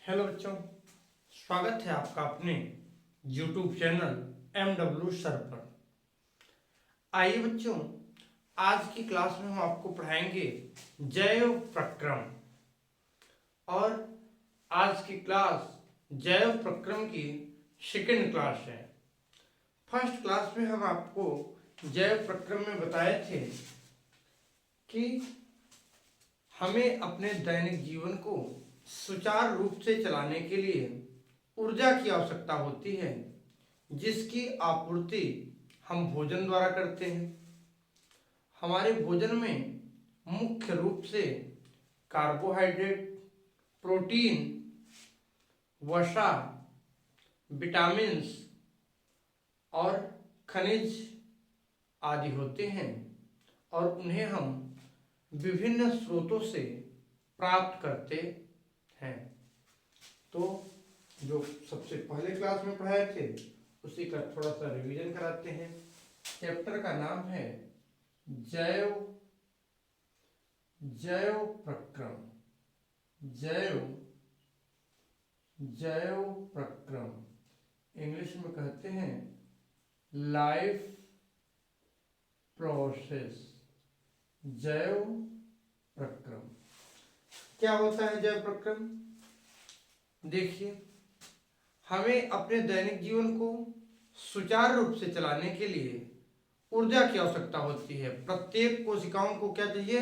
Hello बच्चों, स्वागत है आपका अपने YouTube चैनल MW सर पर। आइए बच्चों, आज की क्लास में हम आपको पढ़ाएंगे जैव प्रक्रम। और आज की क्लास जैव प्रक्रम की सेकंड क्लास है। फर्स्ट क्लास में हम आपको जैव प्रक्रम में बताए थे कि हमें अपने दैनिक जीवन को सुचारू रूप से चलाने के लिए ऊर्जा की आवश्यकता होती है, जिसकी आपूर्ति हम भोजन द्वारा करते हैं। हमारे भोजन में मुख्य रूप से कार्बोहाइड्रेट, प्रोटीन, वसा, विटामिन्स और खनिज आदि होते हैं, और उन्हें हम विभिन्न स्रोतों से प्राप्त करते हैं। तो जो सबसे पहले क्लास में पढ़ाए थे उसी का थोड़ा सा रिवीजन कराते हैं। चैप्टर का नाम है जैव प्रक्रम। जैव प्रक्रम इंग्लिश में कहते हैं लाइफ प्रोसेस। जैव प्रक्रम क्या होता है? जैव प्रक्रम देखिए, हमें अपने दैनिक जीवन को सुचारू रूप से चलाने के लिए ऊर्जा की आवश्यकता होती है। प्रत्येक कोशिकाओं को क्या चाहिए?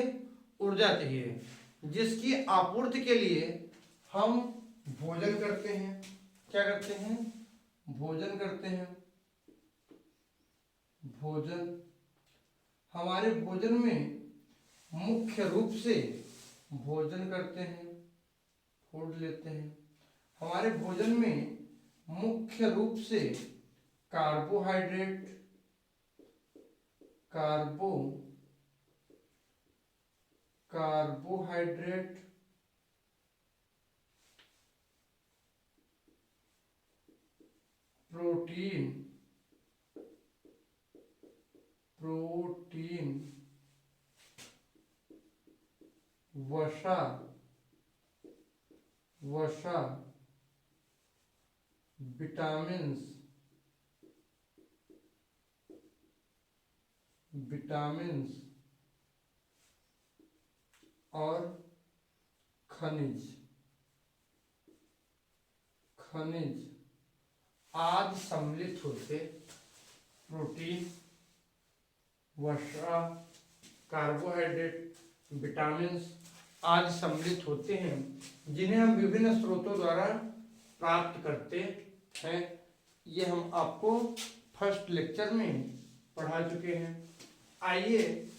ऊर्जा चाहिए, जिसकी आपूर्ति के लिए हम भोजन करते हैं। क्या करते हैं? भोजन करते हैं। भोजन, हमारे भोजन में मुख्य रूप से भोजन करते हैं, फूड लेते हैं। हमारे भोजन में मुख्य रूप से कार्बोहाइड्रेट, प्रोटीन, वसा, विटामिन्स और खनिज आदि सम्मिलित होते। प्रोटीन, वसा, कार्बोहाइड्रेट, विटामिन्स आदि सम्मिलित होते हैं, जिन्हें हम विभिन्न स्रोतों द्वारा प्राप्त करते हैं। ये हम आपको फर्स्ट लेक्चर में पढ़ा चुके हैं। आइए,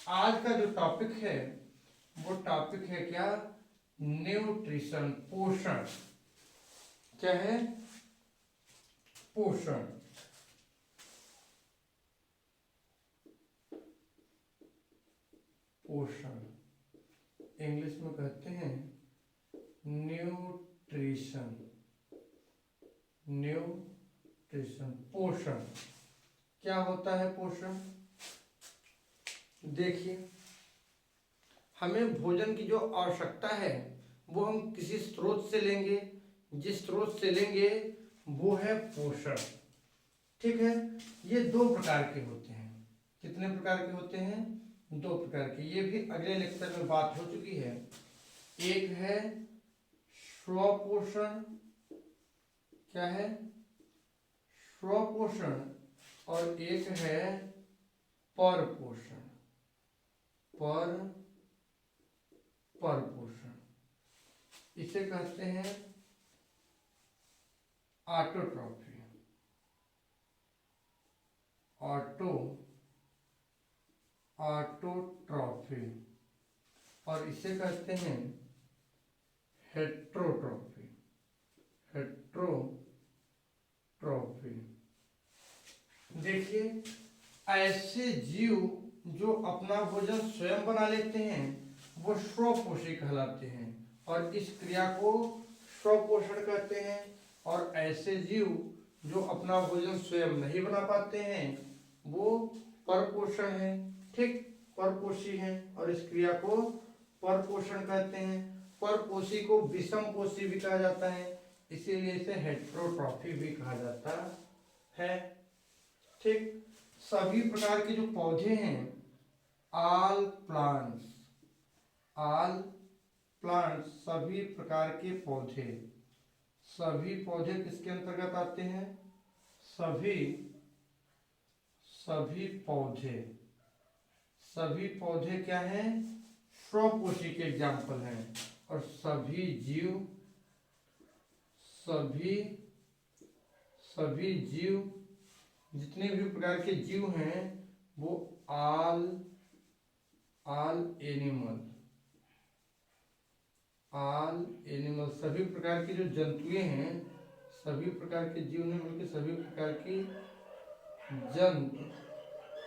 आज का जो टॉपिक है वो टॉपिक है क्या? न्यूट्रिशन, पोषण। क्या है? पोषण। इंग्लिश में कहते हैं न्यूट्रिशन। पोषण क्या होता है? पोषण देखिए, हमें भोजन की जो आवश्यकता है वो हम किसी स्रोत से लेंगे। जिस स्रोत से लेंगे वो है पोषण। ठीक है, ये दो प्रकार के होते हैं। कितने प्रकार के होते हैं? दो प्रकार के। ये भी अगले लेक्चर में बात हो चुकी है। एक है स्वपोषण। क्या है? स्वपोषण। और एक है परपोषण। परपोषण इसे कहते हैं ऑटोट्रॉफी। ऑटोट्रॉफी और इसे कहते हैं हेट्रोट्रॉफी। देखिए, ऐसे जीव जो अपना भोजन स्वयं बना लेते हैं वो स्वपोषी कहलाते हैं, और इस क्रिया को स्वपोषण कहते हैं। और ऐसे जीव जो अपना भोजन स्वयं नहीं बना पाते हैं वो परपोषण है। ठीक, परपोषी है, और इस क्रिया को परपोषण कहते हैं। परपोषी को विषमपोषी भी कहा जाता है, इसीलिए इसे हेटेरोट्रॉफी भी कहा जाता है। ठीक, सभी प्रकार के जो पौधे हैं, ऑल प्लांट्स, सभी प्रकार के पौधे, सभी पौधे किसके अंतर्गत आते हैं? सभी पौधे क्या हैं? स्वपोषी के एग्जाम्पल हैं। और सभी जीव जितने भी प्रकार के जीव हैं वो ऑल एनिमल, सभी प्रकार के जो जंतुएं हैं, सभी प्रकार के जीव ने मिलकर सभी प्रकार की जंतु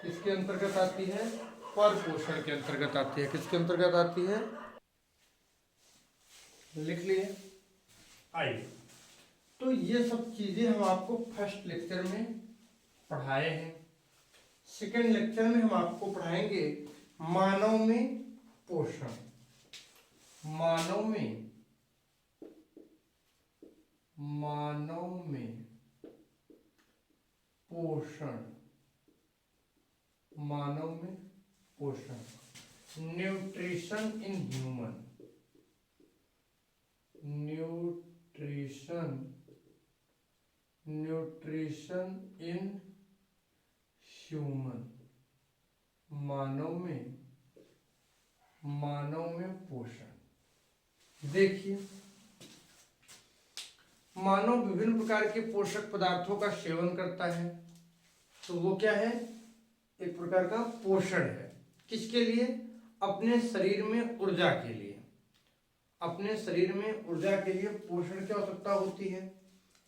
किसके अंतर्गत आती है? परपोषण के अंतर्गत आती है। किसके अंतर्गत आती है? लिख लिए। आइए, तो ये सब चीजें हम आपको फर्स्ट लेक्चर में पढ़ाए हैं। सेकेंड लेक्चर में हम आपको पढ़ाएंगे मानव में पोषण, मानव में पोषण, nutrition in human, nutrition in human, मानव में पोषण। देखिए, मानव विभिन्न प्रकार के पोषक पदार्थों का सेवन करता है, तो वो क्या है? एक प्रकार का पोषण है। किसके लिए? अपने शरीर में ऊर्जा के लिए। अपने शरीर में ऊर्जा के लिए पोषण की आवश्यकता होती है।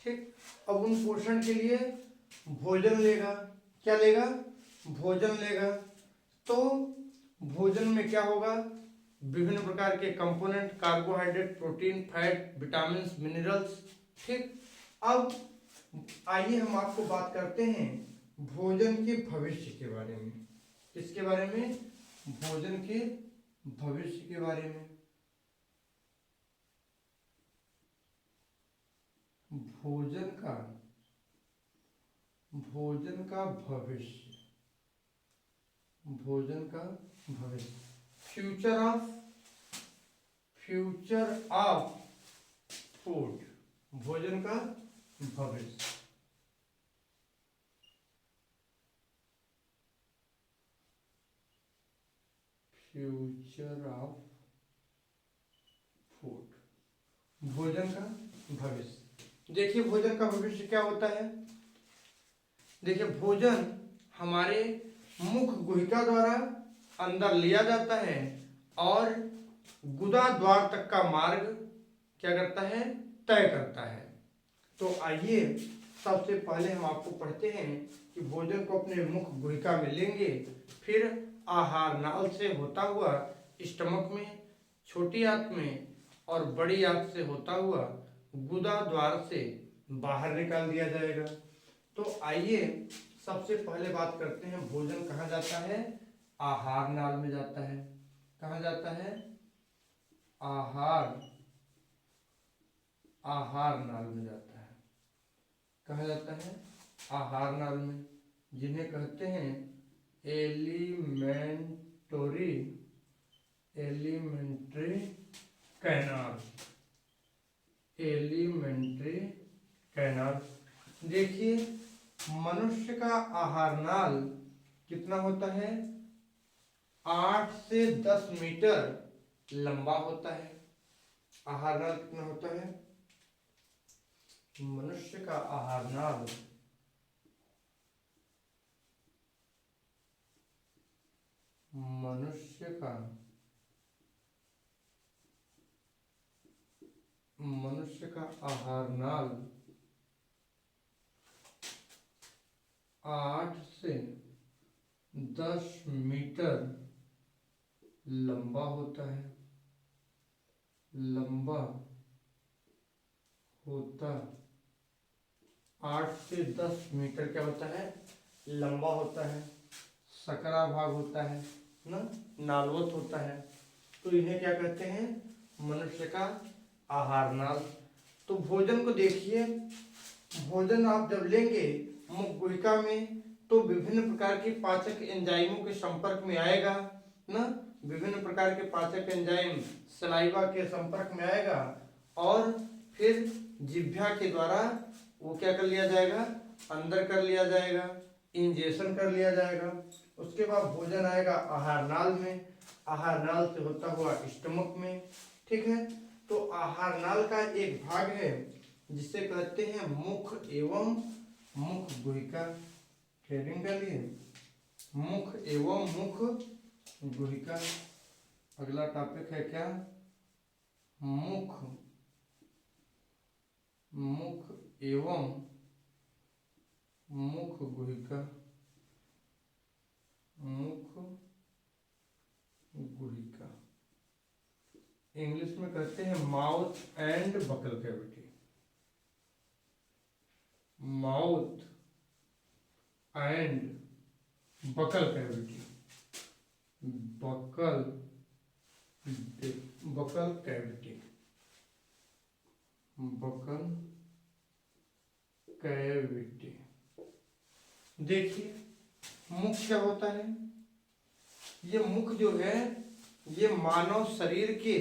ठीक, अब उन पोषण के लिए भोजन लेगा। क्या लेगा? भोजन लेगा। तो भोजन में क्या होगा? विभिन्न प्रकार के component, carbohydrate, protein, fat, vitamin, minerals. ठीक, अब आइए हम आपको बात करते हैं भोजन के भविष्य के बारे में। किसके बारे में? भोजन के भविष्य के बारे में। भोजन का भविष्य, फ्यूचर ऑफ फूड, भोजन का भविष्य। फ्यूचर ऑफ फूड, भोजन का भविष्य। देखिए, भोजन का भविष्य क्या होता है? देखिए, भोजन हमारे मुख गुहिका द्वारा अंदर लिया जाता है और गुदा द्वार तक का मार्ग क्या करता है? तय करता है। तो आइए सबसे पहले हम आपको पढ़ते हैं कि भोजन को अपने मुख गुहिका में लेंगे, फिर आहार नाल से होता हुआ स्टमक में, छोटी आंत में और बड़ी आंत से होता हुआ गुदा द्वार से बाहर निकाल दिया जाएगा। तो आइए सबसे पहले बात करते हैं भोजन कहाँ जाता है? आहार नाल में जाता है। कहाँ जाता है? आहार नाल में जाता है। कहाँ जाता है? आहार नाल में, जिन्हें कहते हैं एलिमेंट्री कैनाल। देखिए, मनुष्य का आहार नाल कितना होता है? 8 से 10 मीटर लंबा होता है। आहार नाल कितना होता है? मनुष्य का आहार नाल 8 से 10 मीटर लंबा होता है। लंबा होता 8 से 10 मीटर क्या होता है? लंबा होता है। सकरा भाग होता है ना, नालवत होता है। तो इन्हें क्या कहते हैं? मनुष्य का आहार नाल। तो भोजन को देखिए, भोजन आप जब लेंगे मुख गुहिका में तो विभिन्न प्रकार के पाचक एंजाइमों के संपर्क में आएगा ना, विभिन्न प्रकार के पाचक एंजाइम सलाइवा के संपर्क में आएगा और फिर जिह्वा के द्वारा वो क्या कर लिया जाएगा, अंदर कर लिया जाएगा, इंजेक्शन कर लिया जाएगा। उसके बाद भोजन आएगा आहार नाल में, आहार नाल से होता हुआ स्टमक में। ठीक है, तो आहार नाल का एक भाग है जिसे कहते हैं मुख एवं मुख गुहिका। हेडिंग कर लिए, मुख एवं मुख गुहिका। अगला टॉपिक है क्या, मुख, मुख एवं मुख गुहिका, मुख गुहिका। इंग्लिश में कहते हैं mouth and buccal cavity, mouth and buccal cavity, buccal buccal cavity, buccal cavity. देखिए मुख क्या होता है, ये मुख जो है ये मानव शरीर के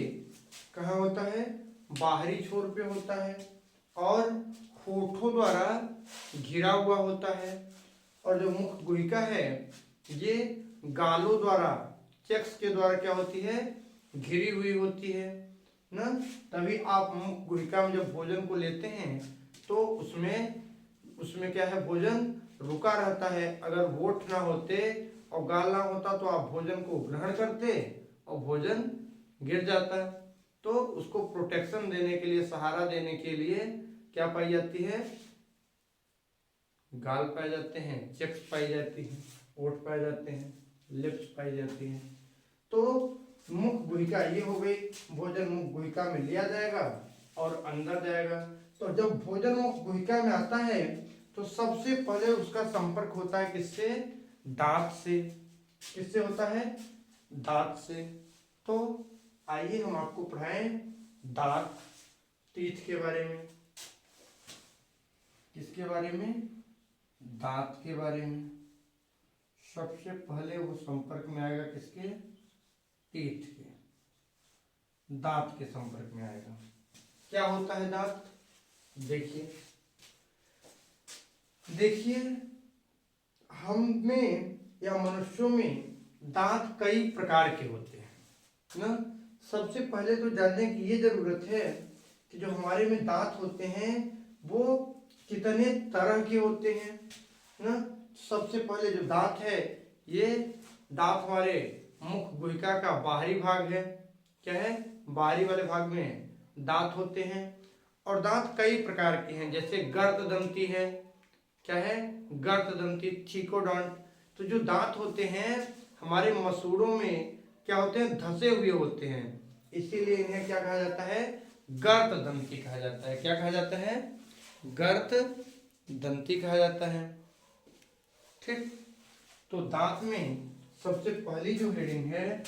कहाँ होता है, बाहरी छोर पे होता है और होठों द्वारा घिरा हुआ होता है। और जो मुख गुहिका है ये गालों द्वारा, चेक्स के द्वारा क्या होती है, घिरी हुई होती है ना। तभी आप मुख गुहिका में जब भोजन को लेते हैं तो उसमें क्या है, भोजन रुका रहता है। अगर होठ ना होते और गाल ना होता तो आप भोजन को ग्रहण करते और भोजन गिर जाता। तो उसको प्रोटेक्शन देने के लिए, सहारा देने के लिए क्या पाई जाती है, गाल पाए जाते हैं, चेक्स पाई जाती हैं, होठ पाए जाते हैं, लिप्स पाई जाती हैं। तो मुख गुहिका ये हो गई, भोजन मुख गुहिका में लिया जाएगा और अंदर जाएगा। तो जब भोजन मुख गुहिका में आता है तो सबसे पहले उसका संपर्क होता है किससे, दांत से। किससे होता है, दांत से। तो आइए हम आपको पढ़ाएं दांत, टीथ के बारे में। किसके बारे में, दांत के बारे में। सबसे पहले वो संपर्क में आएगा किसके, टीथ के, दांत के संपर्क में आएगा। क्या होता है दांत, देखिए देखिए हम में या मनुष्यों में दांत कई प्रकार के होते हैं ना। सबसे पहले तो जानने की ये जरूरत है कि जो हमारे में दांत होते हैं वो कितने तरह के होते हैं ना। सबसे पहले जो दांत है, ये दांत हमारे मुख गुहिका का बाहरी भाग है। क्या है, बाहरी वाले भाग में दांत होते हैं। और दांत कई प्रकार के हैं, जैसे गर्ददंती है। क्या है, गर्ददंती, ठीकोडॉन्ट। तो जो दांत होते हैं हमारे मसूड़ों में क्या होते हैं, धंसे हुए होते हैं, इसीलिए इन्हें क्या कहा जाता है, गर्ददंती कहा जाता है। क्या कहा जाता है, गर्ददंती कहा जाता है। ठीक, तो दांत में सबसे पहली जो हेडिंग है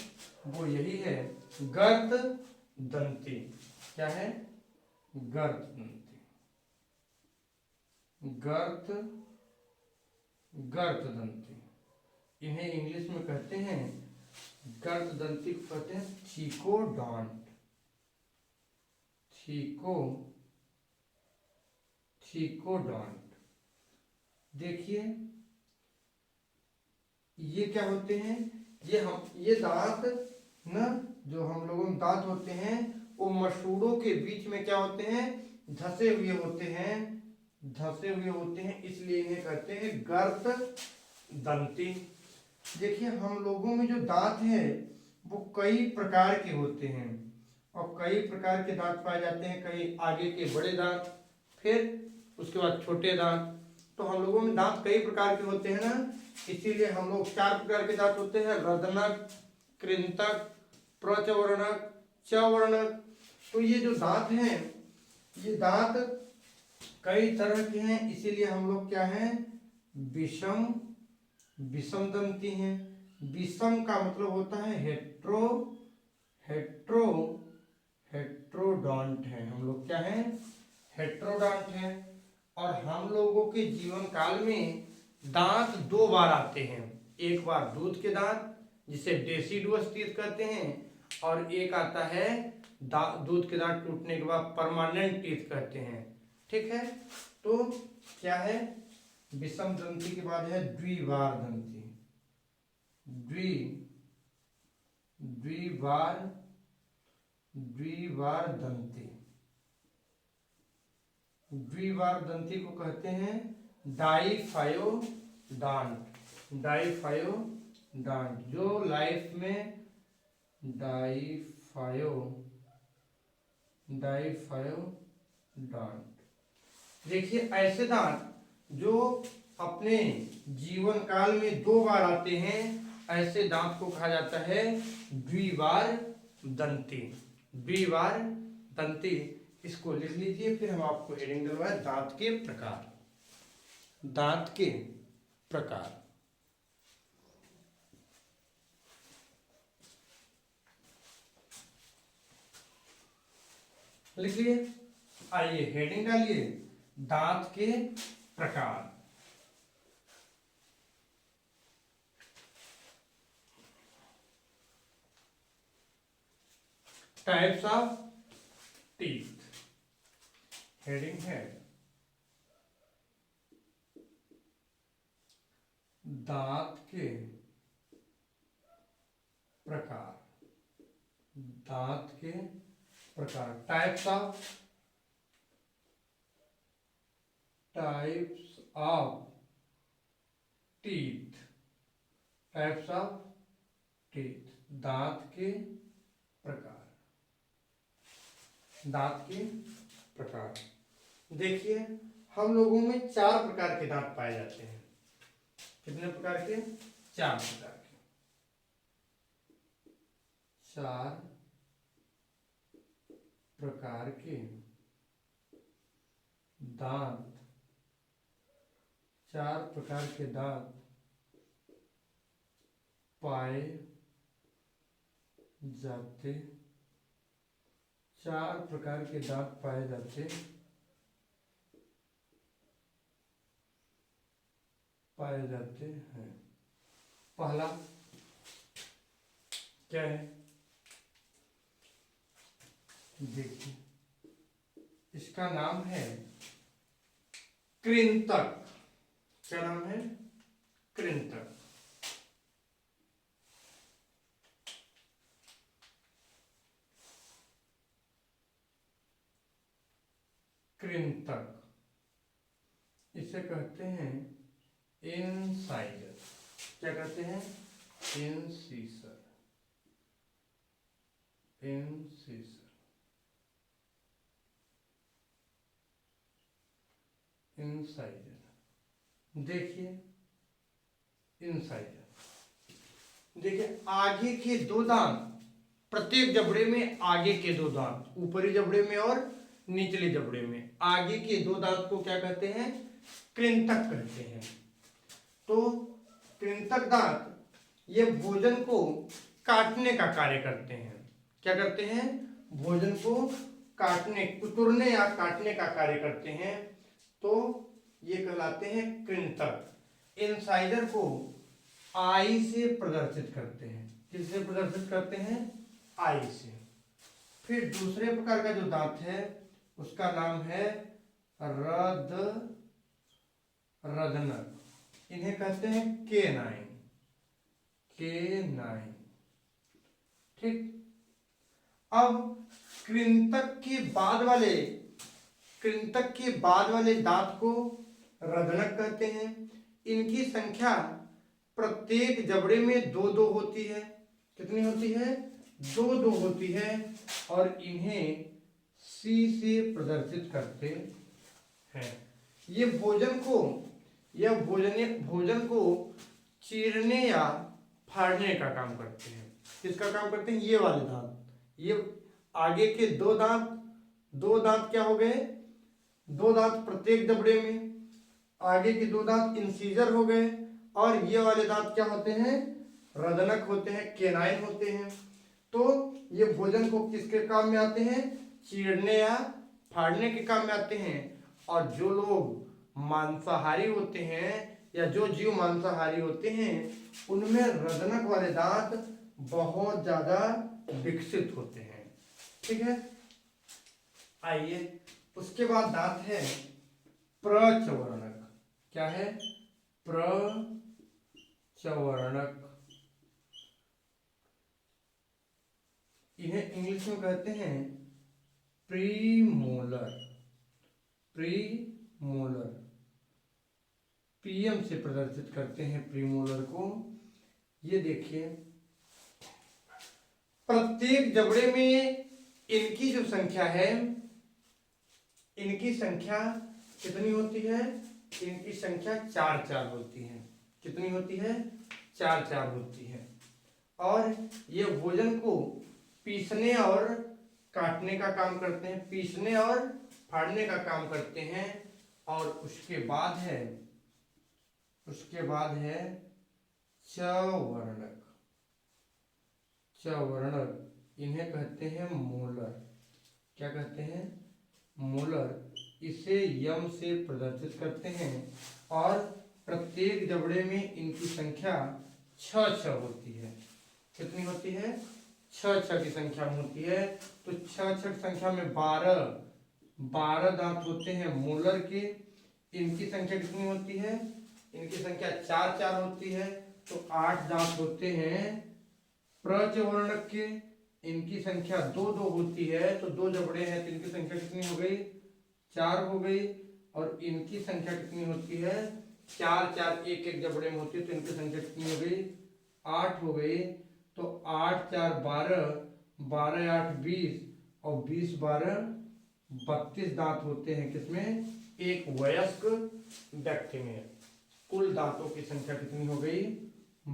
वो यही है, गर्ददंती। क्या है, गर्ददंती, गर्ददंती। इन्हें इंग्लिश में कहते हैं, गर्ददंती को कहते हैं ठीकोडॉन्ट, ठीकोडॉन्ट। देखिए ये क्या होते हैं, ये दांत ना, जो हम लोगों में दांत होते हैं वो मसूड़ों के बीच में क्या होते हैं, धंसे हुए होते हैं, धंसे हुए होते हैं, इसलिए इन्हें कहते हैं गर्ददंती। देखिए हम लोगों में जो दांत है वो कई प्रकार के होते हैं और कई प्रकार के दांत पाए जाते हैं। कई आगे के बड़े दांत, फिर उसके बाद छोटे दांत। तो हम लोगों में दांत कई प्रकार के होते हैं ना, इसीलिए हम लोग 4 प्रकार के दांत होते हैं, रदनक, कृंतक, प्रचवर्णक, चवर्णक। तो ये जो दांत हैं ये दांत कई तरह के हैं, इसीलिए हम लोग क्या हैं, विषम दंती हैं। विषम का मतलब होता है हेट्रो हेट्रोडॉन्ट हैं। हम लोग क्या हैं? हेट्रोडॉन्ट हैं। और हम लोगों के जीवन काल में दांत 2 बार आते हैं। एक बार दूध के दांत जिसे डेसिडुअस टीथ कहते हैं, और एक आता है दूध के दांत टूटने के बाद परमानेंट टीथ कहते हैं। ठीक है, तो क्या है? विषम दंती के बाद है द्विबार दंती। द्विबार दंती। द्विबार दंती को कहते हैं डाइफायोडांट, जो लाइफ में डाइफायोडांट। देखिए, ऐसे दांत जो अपने जीवन काल में 2 बार आते हैं, ऐसे दांत को कहा जाता है द्विबार दंती। द्विबार दंती, इसको लिख लीजिए, फिर हम आपको हेडिंग दिलवाए दांत के प्रकार। दांत के प्रकार। लिखिए, आइए हेडिंग डालिए, दांत के प्रकार। Types of teeth. हेडिंग है दांत के प्रकार। दांत के प्रकार। Types of teeth. Types of teeth, दांत के प्रकार। दांत के प्रकार। देखिए, हम लोगों में 4 प्रकार के दांत पाए जाते हैं। कितने प्रकार के? 4 प्रकार के। 4 प्रकार के दांत। 4 प्रकार के दांत पाए जाते। 4 प्रकार के दांत पाए जाते हैं। पहला क्या है? देखिए, इसका नाम है कृंतक। क्या नाम है? कृंतक। कृंतक, इसे कहते हैं इंसाइजर। क्या कहते हैं? इंसीसर। इंसाइजर। देखिए, इंसाइजर। देखिए, आगे के 2 दांत, प्रत्येक जबड़े में आगे के 2 दांत, ऊपरी जबड़े में और निचले जबड़े में आगे के 2 दांत को क्या कहते हैं? कृंतक कहते हैं। तो कृंतक दांत ये भोजन को काटने का कार्य करते हैं। क्या करते हैं? भोजन को काटने, कुतरने या काटने का कार्य करते हैं। तो ये कहलाते हैं कृंतक। इंसाइजर को आई से प्रदर्शित करते हैं। किससे प्रदर्शित करते हैं? आई से। फिर दूसरे प्रकार का जो दांत है उसका नाम है रदनक। इन्हें कहते हैं केनाइन। ठीक। अब कृंतक के बाद वाले दांत को रदनक कहते हैं। इनकी संख्या प्रत्येक जबड़े में 2-2 होती है। कितनी होती है? 2-2 होती है। और इन्हें सी से प्रदर्शित करते हैं। ये भोजन को चीरने या फाड़ने का काम करते हैं। किसका काम करते हैं? ये वाले दांत। ये आगे के 2 दांत क्या हो गए? 2 दांत प्रत्येक जबड़े में, आगे के 2 दांत इंसीजर हो गए, और ये वाले दांत क्या होते हैं? रदनक होते हैं, केनाइन होते हैं। तो ये भोजन को किसके काम में आते हैं? चीरने या फाड़ने के काम में आते हैं। और जो लोग मांसाहारी होते हैं या जो जीव मांसाहारी होते हैं उनमें रदनक वाले दांत बहुत ज्यादा विकसित होते हैं। ठीक है, आइए उसके बाद दांत है प्रचवर्णक। क्या है? प्रचवर्णक। इन्हें इंग्लिश में कहते हैं प्रीमोलर। प्रीमोलर, पीएम से प्रदर्शित करते हैं प्रीमोलर को। ये देखिए, प्रत्येक जबड़े में इनकी जो संख्या है, इनकी संख्या कितनी होती है? इनकी संख्या 4 होती है। कितनी होती है? 4 होती है। और ये भोजन को पीसने और काटने का काम करते हैं, पीसने और फाड़ने का काम करते हैं। और उसके बाद है चवर्णक। चवर्णक इन्हें कहते हैं मोलर। क्या कहते हैं? मोलर। इसे यम से प्रदर्शित करते हैं और प्रत्येक जबड़े में इनकी संख्या 6 होती है। कितनी होती है? 6 की संख्या में होती है। तो 6 की संख्या में 12 दांत होते हैं मोलर के। इनकी संख्या कितनी होती है? इनकी संख्या 4 होती है। तो 8 दांत होते हैं प्रचवर्णक के। इनकी संख्या 2 होती है। तो 2 जबड़े हैं तो इनकी संख्या कितनी हो गई? 4 हो गई। और इनकी संख्या कितनी होती है? 4 एक जबड़े में होती है। तो इनकी संख्या कितनी हो गई? 8 हो गई। तो 8 4 12, 12 8 20 और 20 12 32 दांत होते हैं। किसमें? एक वयस्क व्यक्ति में। कुल दांतों की संख्या कितनी हो गई?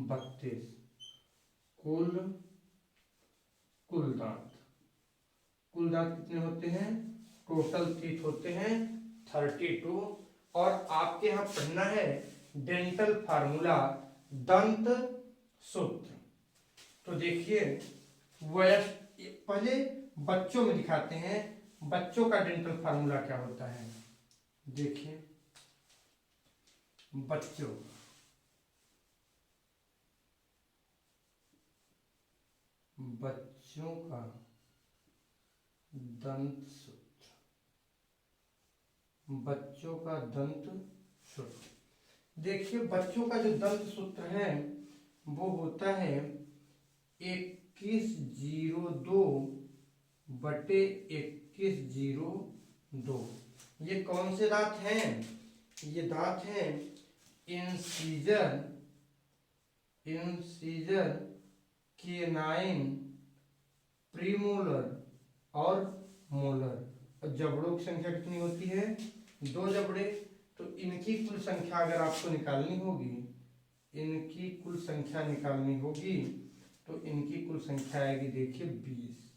32। कुल दांत कितने होते हैं? टोटल टीथ होते हैं 32। और आपके यहां पढ़ना है डेंटल फार्मूला, दंत सूत्र। तो देखिए, पहले बच्चों में दिखाते हैं बच्चों का डेंटल फार्मूला क्या होता है। देखिए, बच्चों का दंत सूत्र। बच्चों का दंत सूत्र। देखिए, बच्चों का जो दंत सूत्र है वो होता है 2102 बटे 2102। ये कौन से दांत हैं? ये दांत हैं इंसीजर, केनाइन, प्रीमोलर और मोलर। और जबड़ों की संख्या कितनी होती है? 2 जबड़े। तो इनकी कुल संख्या अगर आपको निकालनी होगी, तो इनकी कुल संख्या आएगी, देखिए 20।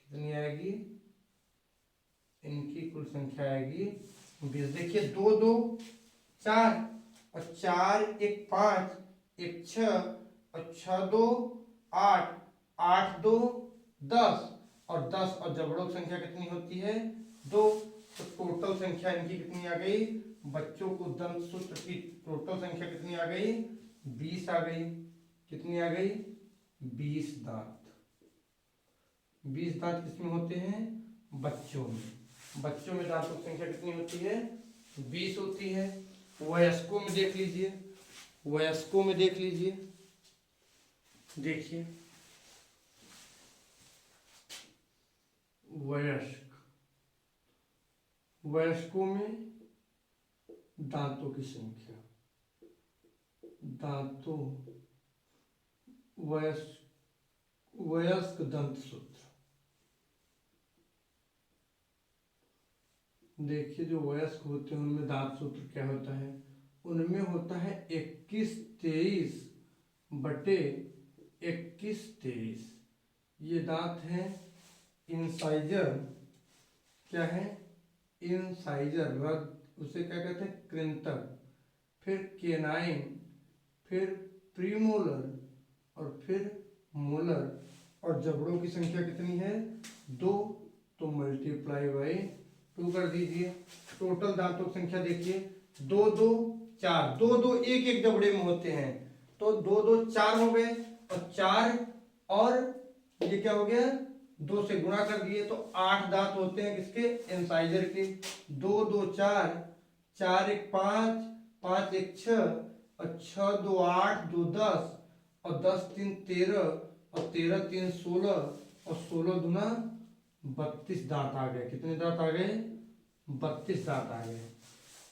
कितनी आएगी? इनकी कुल संख्या आएगी 20। देखिए, 2 2 4 और 4 1 5, 1 6 और 6 2 8, 8 2 10 और 10 और जबड़ों की संख्या कितनी होती है? 2। तो टोटल संख्या इनकी कितनी आ गई? बच्चों को दंत सूत्र की टोटल संख्या कितनी आ गई? 20 आ गई। कितनी आ गई? 20 दांत। 20 दांत किसमें होते हैं? बच्चों में। बच्चों में दांतों की संख्या कितनी होती है? 20 होती है। वयस्कों में देख लीजिए, देखिए, वयस्कों में दांतों की संख्या, वयस्क दंत सूत्र। देखिए, जो वयस्क होते हैं उनमें दांत सूत्र क्या होता है? उनमें होता है 2123 बटे 2123। ये दांत हैं इंसाइजर। क्या है? इंसाइजर। उसे क्या कहते हैं? कृंतक। फिर केनाइन, फिर प्रीमोलर और फिर मोलर। और जबड़ों की संख्या कितनी है? 2। तो मल्टीप्लाई बाई 2 कर दीजिए। टोटल दांतों की संख्या देखिए, 2 2 4, 2 2 एक एक जबड़े में होते हैं, तो 2 2 4 हो गए, और 4 और ये क्या हो गया, 2 से गुणा कर दिए तो 8 दांत होते हैं किसके, इंसाइजर के। 2 2 4, 4 1 5, 5 1 6, और 6 2 8, 2 10, और 10 3 13, और 13 3 16, और 16 दूना 32 दांत आ गए। कितने दांत आ गए, 32 दांत आ गए।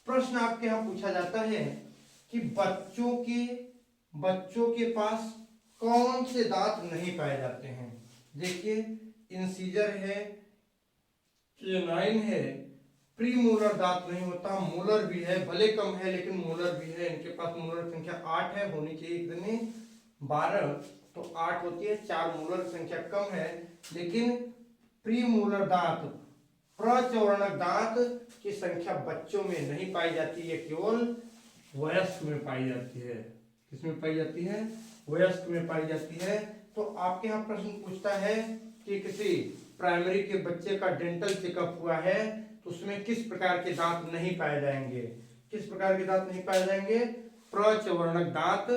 प्रश्न आपके यहाँ पूछा जाता है कि बच्चों के पास कौन से दांत नहीं पाए जाते हैं। देखिए, इंसीजर है, केनाइन है, प्रीमोलर दांत नहीं होता, मोलर भी है, भले कम है लेकिन मोलर भी है। इनके पास मोलर संख्या 8 है, होनी चाहिए कितनी, 12, तो 8 होती है। 4 मोलर संख्या कम है, लेकिन प्रीमोलर दांत, प्रचौवर्णक दांत की संख्या बच्चों में नहीं पाई जाती है, केवल वयस्क में पाई जाती है। किसमें पाई जाती है, वयस्क में पाई जाती है। तो आपके यहाँ प्रश्न पूछता है कि किसी प्राइमरी के बच्चे का डेंटल चेकअप हुआ है तो उसमें किस प्रकार के दांत नहीं पाए जाएंगे, किस प्रकार के दांत नहीं पाए जाएंगे, प्रचौवर्णक दांत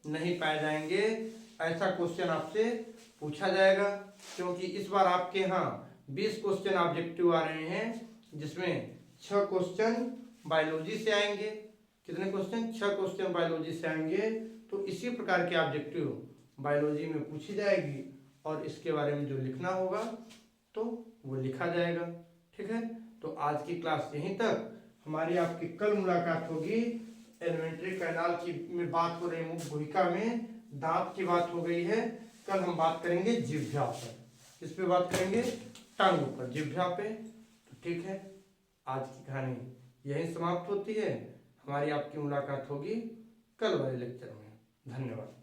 नहीं पाए जाएंगे। ऐसा क्वेश्चन आपसे पूछा जाएगा, क्योंकि इस बार आपके यहाँ 20 क्वेश्चन ऑब्जेक्टिव आ रहे हैं, जिसमें 6 क्वेश्चन बायोलॉजी से आएंगे। कितने क्वेश्चन, 6 क्वेश्चन बायोलॉजी से आएंगे। तो इसी प्रकार के ऑब्जेक्टिव बायोलॉजी में पूछी जाएगी, और इसके बारे में जो लिखना होगा तो वो लिखा जाएगा। ठीक है, तो आज की क्लास यहीं तक। हमारी आपकी कल मुलाकात होगी। एलिमेंट्री कैनाल की में बात हो रही, मुख गुहिका में दांत की बात हो गई है। कल हम बात करेंगे जिह्वा पर। किस पे बात करेंगे, टंग पर, जिह्वा पे। तो ठीक है, आज की कहानी यहीं समाप्त होती है। हमारी आपकी मुलाकात होगी कल वाले लेक्चर में। धन्यवाद।